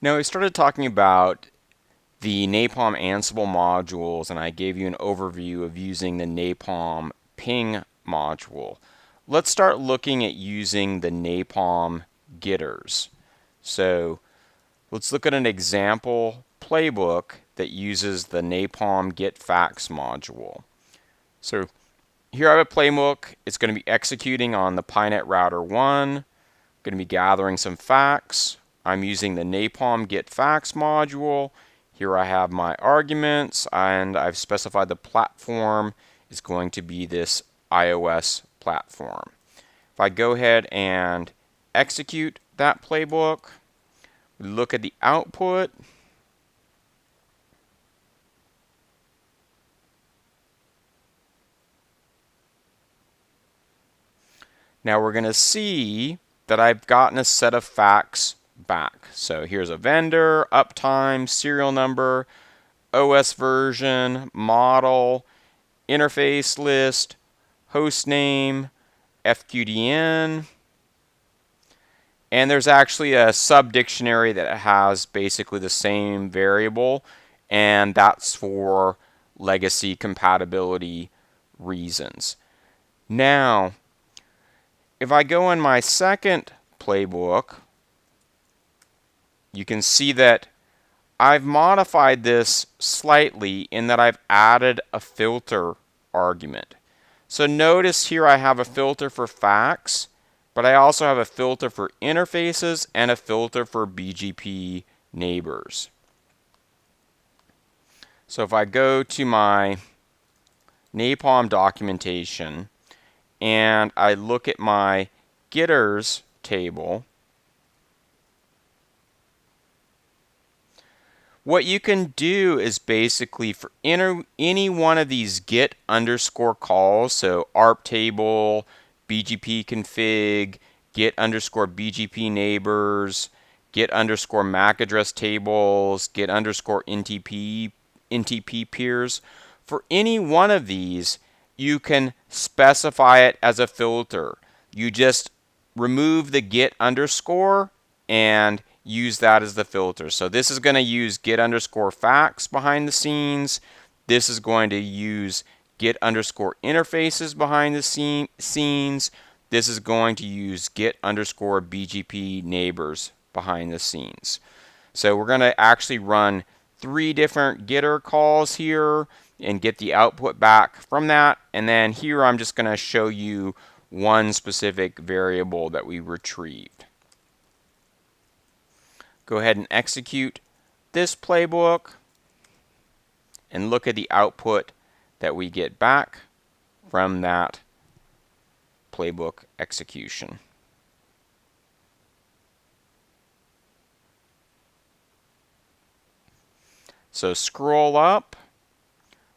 Now, we started talking about the NAPALM Ansible modules, and I gave you an overview of using the NAPALM ping module. Let's start looking at using the NAPALM Getters. So let's look at an example playbook that uses the NAPALM get facts module. So here I have a playbook. It's going to be executing on the PyNet router 1. Going to be gathering some facts. I'm using the NAPALM get facts module. Here I have my arguments, and I've specified the platform is going to be this iOS platform. If I go ahead and execute that playbook, we look at the output. Now we're going to see that I've gotten a set of facts back. So here's a vendor, uptime, serial number, OS version, model, interface list, host name, FQDN, and there's actually a sub-dictionary that has basically the same variable, and that's for legacy compatibility reasons. Now, if I go in my second playbook, you can see that I've modified this slightly in that I've added a filter argument. So notice here I have a filter for facts, but I also have a filter for interfaces and a filter for BGP neighbors. So if I go to my NAPALM documentation and I look at my getters table, what you can do is basically for any one of these get underscore calls, so ARP table, BGP config, get underscore BGP neighbors, get underscore MAC address tables, get underscore NTP peers. For any one of these, you can specify it as a filter. You just remove the get underscore and use that as the filter. So this is going to use get underscore facts behind the scenes. This is going to use get underscore interfaces behind the scenes. This is going to use get underscore BGP neighbors behind the scenes. So we're going to actually run 3 different getter calls here and get the output back from that. And then here I'm just going to show you one specific variable that we retrieved. Go ahead and execute this playbook and look at the output that we get back from that playbook execution. So scroll up.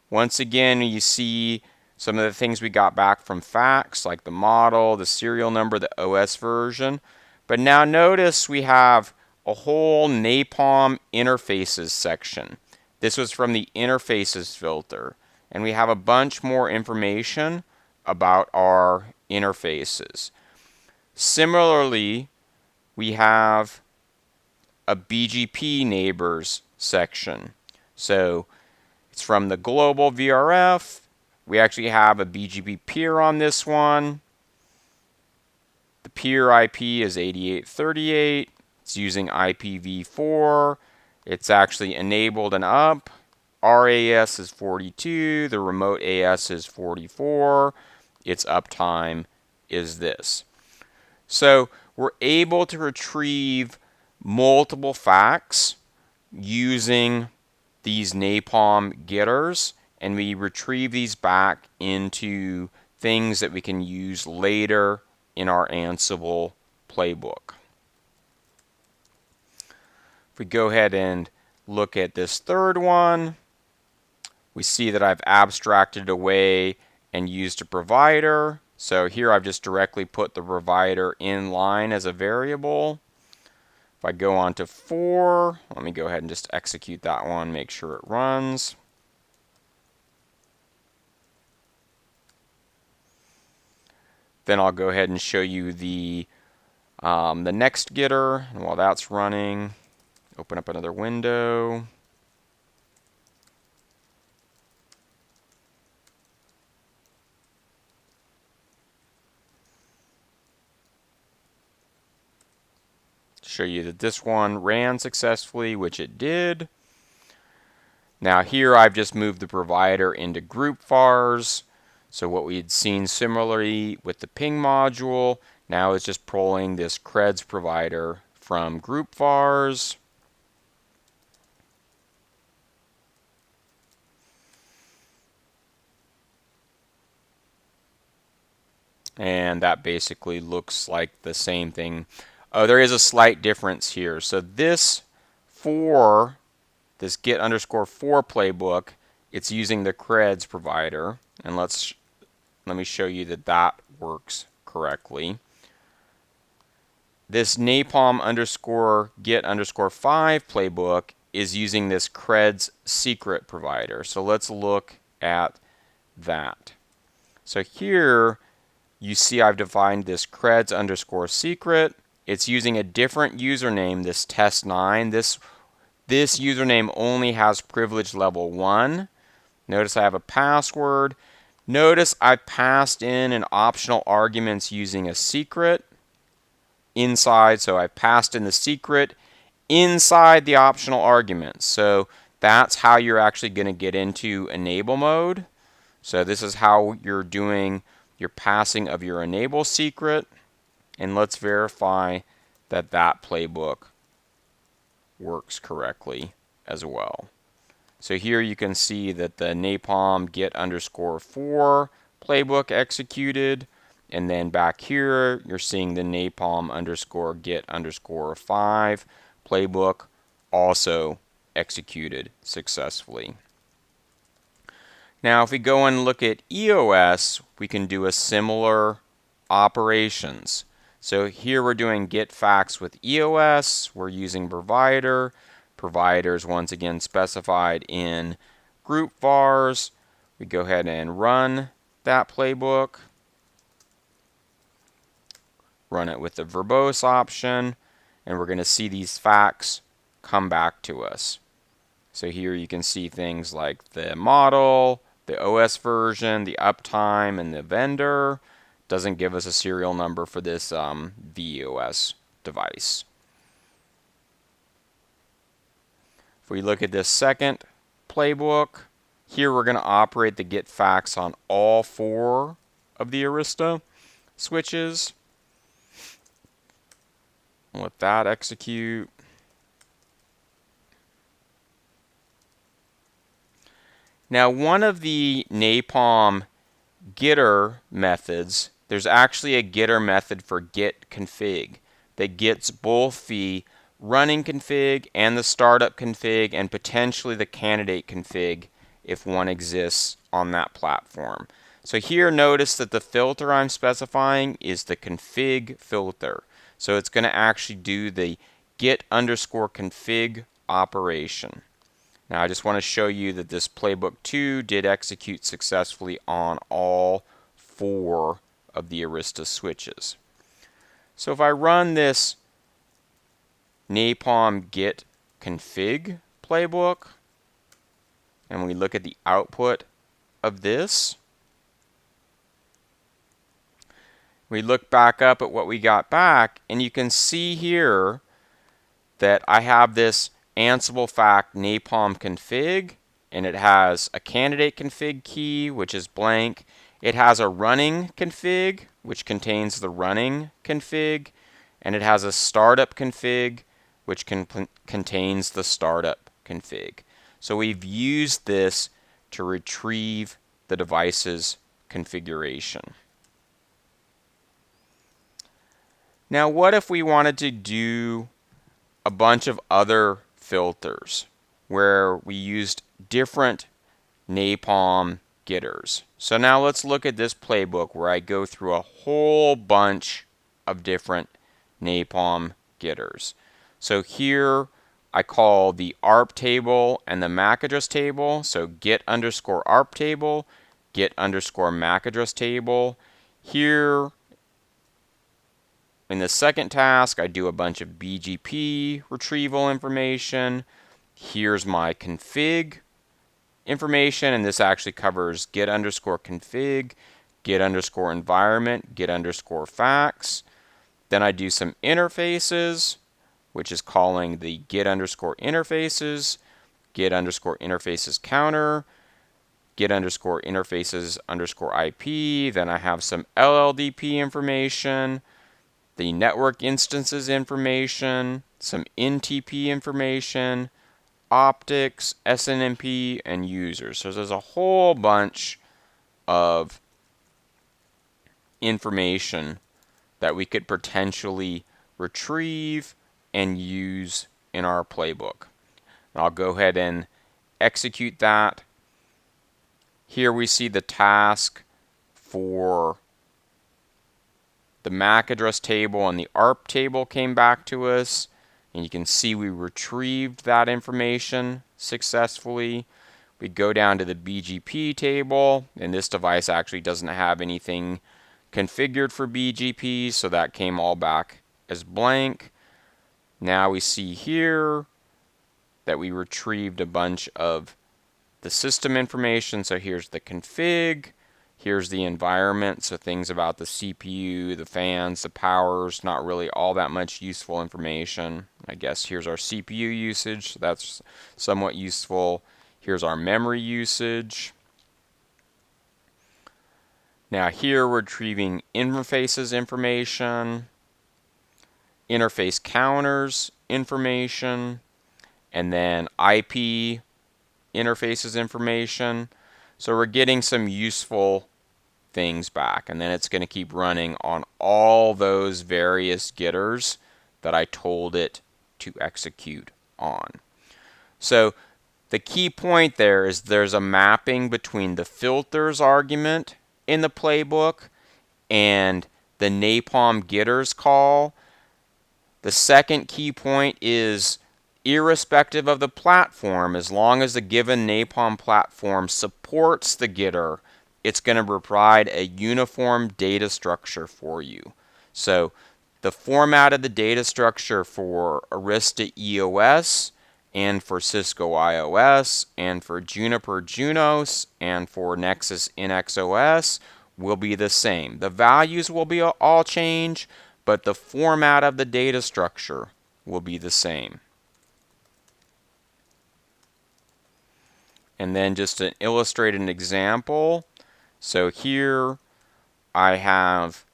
Once again, you see some of the things we got back from facts, like the model, the serial number, the OS version. But now notice we have a whole NAPALM interfaces section. This was from the interfaces filter. And we have a bunch more information about our interfaces. Similarly, we have a BGP neighbors section. So it's from the global VRF. We actually have a BGP peer on this one. The peer IP is 8838. It's using IPv4. It's actually enabled and up. RAS is 42. The remote AS is 44. Its uptime is this. So we're able to retrieve multiple facts using these NAPALM getters, and we retrieve these back into things that we can use later in our Ansible playbook. If we go ahead and look at this third one, we see that I've abstracted away and used a provider. So here I've just directly put the provider in line as a variable. If I go on to 4, let me go ahead and just execute that one, make sure it runs. Then I'll go ahead and show you the next getter, and while that's running, Open up another window. Show you that this one ran successfully, which it did. Now here I've just moved the provider into group vars. So what we had seen similarly with the ping module, now is just pulling this creds provider from group vars. And that basically looks like the same thing. There is a slight difference here. So this get underscore 4 playbook, it's using the creds provider. And let me show you that that works correctly. This NAPALM underscore get underscore 5 playbook is using this creds secret provider. So let's look at that. So here you see I've defined this creds underscore secret. It's using a different username, this test9. This username only has privilege level 1. Notice I have a password. Notice I passed in an optional arguments using a secret inside, so I passed in the secret inside the optional arguments. So that's how you're actually going to get into enable mode. So this is how you're doing your passing of your enable secret. And let's verify that that playbook works correctly as well. So here you can see that the NAPALM get underscore 4 playbook executed. And then back here, you're seeing the NAPALM underscore get underscore 5 playbook also executed successfully. Now, if we go and look at EOS, we can do a similar operations. So here we're doing get facts with EOS. We're using provider. Provider is once again specified in group vars. We go ahead and run that playbook. Run it with the verbose option. And we're going to see these facts come back to us. So here you can see things like the model, the OS version, the uptime, and the vendor. Doesn't give us a serial number for this VOS device. If we look at this second playbook, here we're going to operate the get facts on all 4 of the Arista switches. Let that execute. Now, one of the NAPALM getter methods, there's actually a getter method for get config that gets both the running config and the startup config and potentially the candidate config if one exists on that platform. So here notice that the filter I'm specifying is the config filter. So it's going to actually do the get underscore config operation. Now I just want to show you that this playbook 2 did execute successfully on all 4 of the Arista switches. So if I run this NAPALM get config playbook and we look at the output of this, we look back up at what we got back and you can see here that I have this Ansible fact NAPALM config, and it has a candidate config key, which is blank. It has a running config, which contains the running config, and it has a startup config, which contains the startup config. So we've used this to retrieve the device's configuration. Now, what if we wanted to do a bunch of other filters where we used different NAPALM getters? So now let's look at this playbook where I go through a whole bunch of different NAPALM getters. So here I call the ARP table and the MAC address table. So get underscore ARP table, get underscore MAC address table. Here In the second task, I do a bunch of BGP retrieval information. Here's my config information, and this actually covers get underscore config, get underscore environment, get underscore facts. Then I do some interfaces, which is calling the get underscore interfaces counter, get underscore interfaces underscore IP. Then I have some LLDP information, the network instances information, some NTP information, optics, SNMP, and users. So there's a whole bunch of information that we could potentially retrieve and use in our playbook. I'll go ahead and execute that. Here we see the task for the MAC address table and the ARP table came back to us. And you can see we retrieved that information successfully. We go down to the BGP table, and this device actually doesn't have anything configured for BGP, so that came all back as blank. Now we see here that we retrieved a bunch of the system information. So here's the config, here's the environment, so things about the CPU, the fans, the powers, not really all that much useful information. I guess here's our CPU usage, so that's somewhat useful. Here's our memory usage. Now here we're retrieving interfaces information, interface counters information, and then IP interfaces information. So we're getting some useful things back, and then it's going to keep running on all those various getters that I told it to execute on. So the key point there is there's a mapping between the filters argument in the playbook and the NAPALM Getters call. The second key point is irrespective of the platform, as long as the given NAPALM platform supports the getter, it's going to provide a uniform data structure for you. So the format of the data structure for Arista EOS and for Cisco IOS and for Juniper Junos and for Nexus NXOS will be the same. The values will be all change, but the format of the data structure will be the same. And then just to illustrate an example, so here I have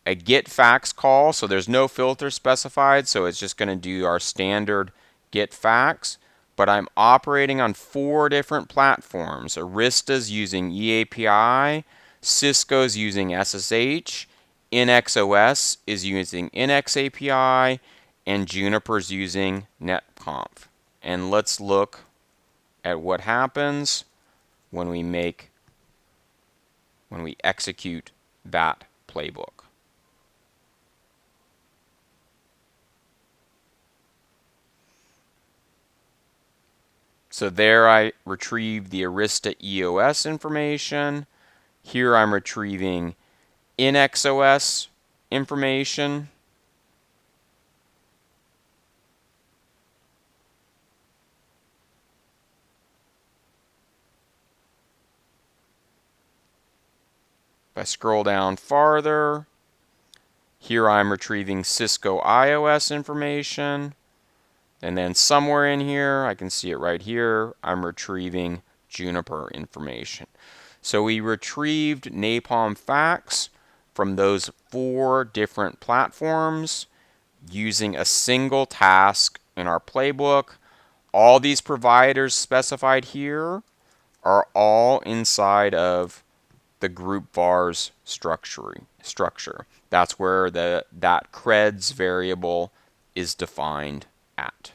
a get fax call, so there's no filter specified, so it's just going to do our standard get fax, but I'm operating on 4 different platforms. Arista's using eAPI, Cisco's using SSH, NXOS is using NXAPI, and Juniper's using netconf. And let's look at what happens when we execute that playbook. So there I retrieve the Arista EOS information. Here I'm retrieving NXOS information. If I scroll down farther, here I'm retrieving Cisco IOS information. And then somewhere in here, I can see it right here, I'm retrieving Juniper information. So we retrieved NAPALM facts from those 4 different platforms using a single task in our playbook. All these providers specified here are all inside of the group vars structure. That's where that creds variable is defined at.